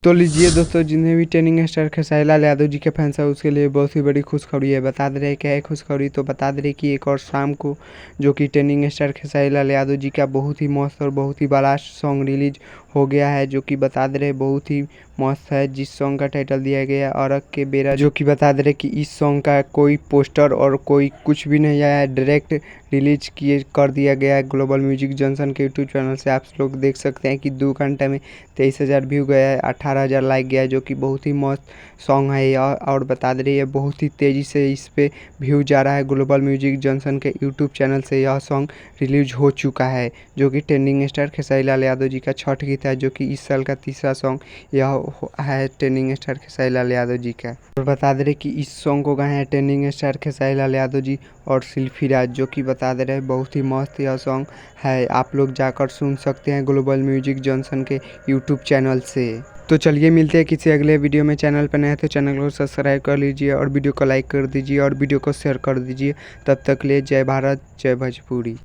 तो लीजिए दोस्तों, जितने भी ट्रेनिंग स्टार खेसारी लाल यादव जी के फैंस हैं उसके लिए बहुत ही बड़ी खुशखबरी है। बता दे रहे क्या है खुशखबरी, तो बता दे रहे कि एक और शाम को जो कि ट्रेनिंग स्टार खेसारी लाल यादव जी का बहुत ही मस्त और बहुत ही बड़ा सॉन्ग रिलीज हो गया है, जो कि बता दे रहे बहुत ही मस्त है। जिस सॉन्ग का टाइटल दिया गया है अरग के बेरा, जो कि बता दे रहे कि इस सॉन्ग का कोई पोस्टर और कोई कुछ भी नहीं आया है, डायरेक्ट रिलीज किए कर दिया गया है ग्लोबल म्यूजिक जंक्शन के यूट्यूब चैनल से। आप लोग देख सकते हैं कि 2 घंटे में 23,000 व्यू गया है, 18,000 लाइक गया है, जो कि बहुत ही मस्त सॉन्ग है यह। और बता दे रही है बहुत ही तेज़ी से इस पे व्यू जा रहा है। ग्लोबल म्यूजिक जंक्शन के यूट्यूब चैनल से यह सॉन्ग रिलीज हो चुका है, जो कि ट्रेंडिंग स्टार खेसारी लाल यादव जी का छठ गीत है, जो कि इस साल का तीसरा सॉन्ग यह है ट्रेंडिंग स्टार खेसारी लाल यादव जी का। और बता दे रहे कि इस सॉन्ग को गाए हैं ट्रेंडिंग स्टार खेसारी लाल यादव जी और शिल्पी राज, जो कि बता दे रहे बहुत ही मस्त यह सॉन्ग है। आप लोग जाकर सुन सकते हैं ग्लोबल म्यूजिक जंक्शन के यूट्यूब चैनल से। तो चलिए मिलते हैं किसी अगले वीडियो में। चैनल पर नए तो चैनल को सब्सक्राइब कर लीजिए और वीडियो को लाइक कर दीजिए और वीडियो को शेयर कर दीजिए। तब तक ले जय भारत, जय भोजपुरी।